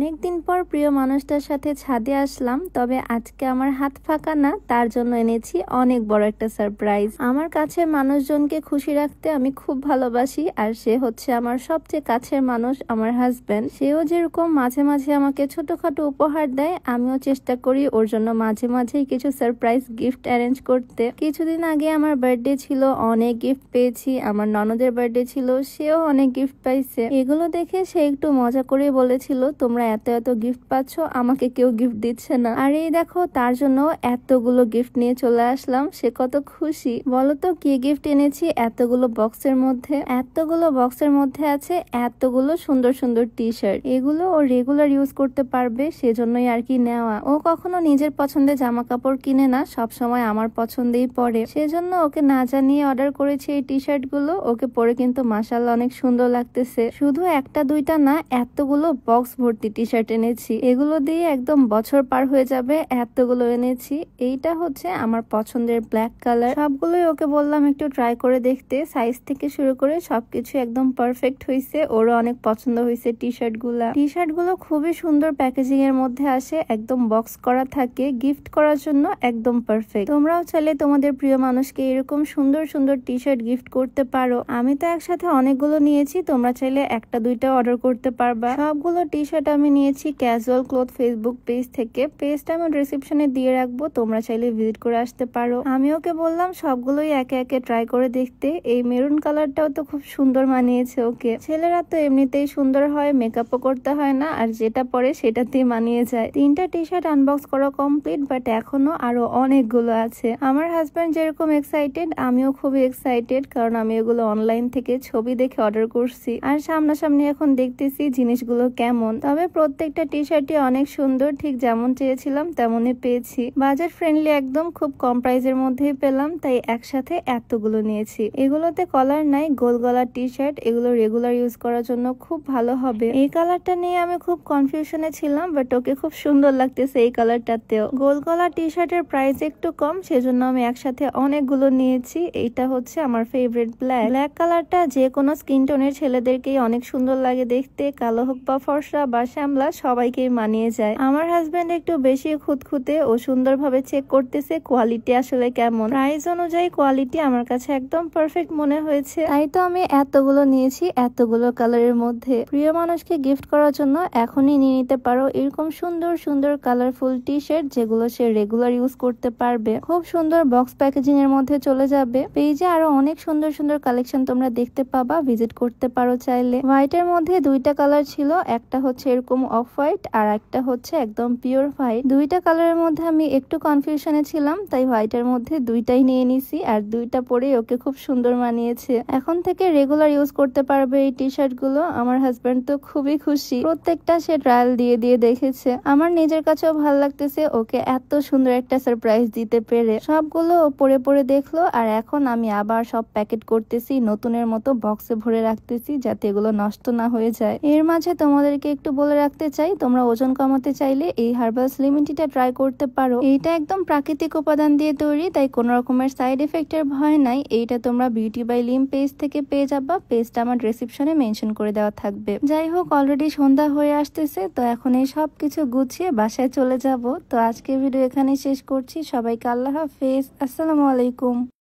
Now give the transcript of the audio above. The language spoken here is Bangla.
অনেকদিন পর প্রিয় মানুষটার সাথে ছাদে আসলাম, তবে আজকে আমার হাত ফাঁকা না, তার জন্য এনেছি অনেক বড় একটা সারপ্রাইজ। আমার কাছের মানুষজনকে খুশি রাখতে আমি খুব ভালোবাসি, আর সে হচ্ছে আমার সবচেয়ে কাছের মানুষ, আমার হাজবেন্ড। সেও যেরকম মাঝে মাঝে আমাকে ছোটখাটো উপহার দেয়, আমিও চেষ্টা করি ওর জন্য মাঝে মাঝেই কিছু সারপ্রাইজ গিফট অ্যারেঞ্জ করতে। কিছুদিন আগে আমার বার্থডে ছিল, অনেক গিফট পেয়েছি। আমার ননদের বার্থডে ছিল, সেও অনেক গিফট পাইছে। এগুলো দেখে সে একটু মজা করে বলেছিল, তোমরা এত এত গিফট পাচ্ছ, আমাকে কেউ গিফট দিচ্ছে না। আর এই দেখো, তার জন্য এতগুলো গিফট নিয়ে চলে আসলাম। সে কত খুশি বলো তো, কি গিফট এনেছি এতগুলো বক্সের মধ্যে। এতগুলো বক্সের মধ্যে আছে এতগুলো সুন্দর সুন্দর টি শার্ট। এগুলো ও রেগুলার ইউজ করতে পারবে, সেজন্যই আর কি নেওয়া। ও কখনো নিজের পছন্দের জামা কাপড় কিনে না, সব সময় আমার পছন্দেই পরে। সেজন্য ওকে না জানিয়ে অর্ডার করেছি এই টি শার্ট গুলো। ওকে পরে কিন্তু মাশাআল্লাহ অনেক সুন্দর লাগতেছে। শুধু একটা দুইটা না, এতগুলো বক্স ভর্তি টি শার্ট এনেছি। এগুলো দিয়ে একদম বছর পার হয়ে যাবে, এতগুলো এনেছি। এইটা হচ্ছে আমার পছন্দের ব্ল্যাক কালার। সবগুলোই ওকে বললাম একটু ট্রাই করে দেখতে, সাইজ থেকে শুরু করে সবকিছু একদম পারফেক্ট হয়েছে। ওরও অনেক পছন্দ হয়েছে টি শার্ট গুলা। টি শার্ট গুলো খুবই সুন্দর প্যাকেজিং এর মধ্যে আসে, একদম বক্স করা থাকে, গিফট করার জন্য একদম পারফেক্ট। তোমরাও চাইলে তোমাদের প্রিয় মানুষকে এরকম সুন্দর সুন্দর টি শার্ট গিফট করতে পারো। আমি তো একসাথে অনেকগুলো নিয়েছি, তোমরা চাইলে একটা দুইটা অর্ডার করতে পারবা। সবগুলো টি শার্ট আমি নিয়েছি ক্যাজুয়াল ক্লথ ফেসবুক পেজ থেকে। পেজটা আমি ডিসক্রিপশনে দিয়ে রাখবো, তোমরা চাইলে ভিজিট করে আসতে পারো। আমি ওকে বললাম সবগুলোই একে একে ট্রাই করে দেখতে। এই মেরুন কালারটাও তো খুব সুন্দর মানিয়েছে ওকে। ছেলেরা তো এমনিতেই সুন্দর হয়, মেকআপও করতে হয় না, আর যেটা পরে সেটাতেই মানিয়ে যায়। 3টা টি শার্ট আনবক্স করা কমপ্লিট, বাট এখনো আরো অনেকগুলো আছে। আমার হাজব্যান্ড যেরকম এক্সাইটেড, আমিও খুবই এক্সাইটেড, কারণ আমি এগুলো অনলাইন থেকে ছবি দেখে অর্ডার করছি, আর সামনাসামনি এখন দেখতেছি জিনিসগুলো কেমন। তবে প্রত্যেকটা টি শার্টই অনেক সুন্দর, ঠিক যেমন চেয়েছিলাম তেমনই পেয়েছি। বাজেট ফ্রেন্ডলি একদম, খুব কম প্রাইজের মধ্যেই পেলাম, তাই একসাথে এতগুলো নিয়েছি। এগুলোতে কলার নাই, গোল গলার টি শার্ট। এগুলো রেগুলার ইউজ করার জন্য খুব ভালো হবে। এই কালারটা নিয়ে আমি খুব কনফিউশনে ছিলাম, বাট ওকে খুব সুন্দর লাগতেছে এই কালারটাতেও। গোল গলার টি শার্টের প্রাইস একটু কম, সেজন্য আমি একসাথে অনেকগুলো নিয়েছি। এইটা হচ্ছে আমার ফেভারিট ব্ল্যাক কালারটা। যে কোনো স্কিন টোনের ছেলেদেরকেই অনেক সুন্দর লাগে দেখতে, কালো হোক বা ফর্সা বা শ্যামলা, সবাইকেই মানিয়ে যায়। আমার হাজবেন্ড একটু বেশি খুঁতখুঁতে, ও সুন্দরভাবে চেক করতেছে কোয়ালিটি আসলে কেমন। প্রাইস অনুযায়ী কোয়ালিটি আমার কাছে একদম পারফেক্ট মনে হয়েছে, তাই তো আমি এতগুলো নিয়েছি এতগুলো কালারের মধ্যে। প্রিয় মানুষকে গিফট করার জন্য এখনই নিয়ে নিতে পারো এরকম সুন্দর সুন্দর কালারফুল টি শার্ট, যেগুলো সে রেগুলার ইউজ করতে পারবে। খুব সুন্দর বক্স প্যাকেজিং এর মধ্যে চলে যাবে। পেজে আরো অনেক সুন্দর সুন্দর কালেকশন তোমরা দেখতে পাবা, ভিজিট করতে পারো চাইলে। হোয়াইটের মধ্যে 2টা কালার ছিল, একটা হচ্ছে এরকম অফ হোয়াইট, আর একটা হচ্ছে একদম পিওর হোয়াইট। 2টা কালারের মধ্যে আমি একটু কনফিউশনে ছিলাম, তাই হোয়াইটের মধ্যে 2টাই নিয়ে নিছি, আর 2টা পরে ওকে খুব সুন্দর মানিয়েছে। এখন থেকে রেগুলার ইউজ করতে পারবে এই টি শার্ট গুলো। আমার হাজবেন্ড তো খুবই খুশি, প্রত্যেকটা সে ট্রায়াল দিয়ে দিয়ে দেখেছে। আমার নিজের কাছেও ভালো লাগতেছে ওকে এত সুন্দর একটা সারপ্রাইজ দিতে পেরে। সবগুলো ও পরে পরে দেখলো, আর এখন আমি আবার সব প্যাকেট করতেছি, নতুনের মতো বক্সে ভরে রাখতেছি, যাতে এগুলো নষ্ট না হয়ে যায়। এর মাঝে তোমাদেরকে একটু বলে রাখতে চাই, তোমরা ওজন কমাতে চাইলে এই হার্বাল স্লিম টিটা ট্রাই করতে পারো। এইটা একদম প্রাকৃতিক উপাদান দিয়ে তৈরি, তাই কোনো রকমের সাইড এফেক্টের ভয় নাই। এইটা তোমরা বিউটি বাই লিম পেজ থেকে পেয়ে যাবা, পেজটা আমার ডেসক্রিপশনে মেনশন করে দেওয়া থাকবে। যাই হোক, অলরেডি সন্ধ্যা হয়ে আসতেছে, তো এখন এই সব কিছু গুছিয়ে বাসায় চলে যাব। তো আজকে ভিডিও এখানেই শেষ করছি। সবাইকে আল্লাহ হাফেজ, আসসালামু আলাইকুম।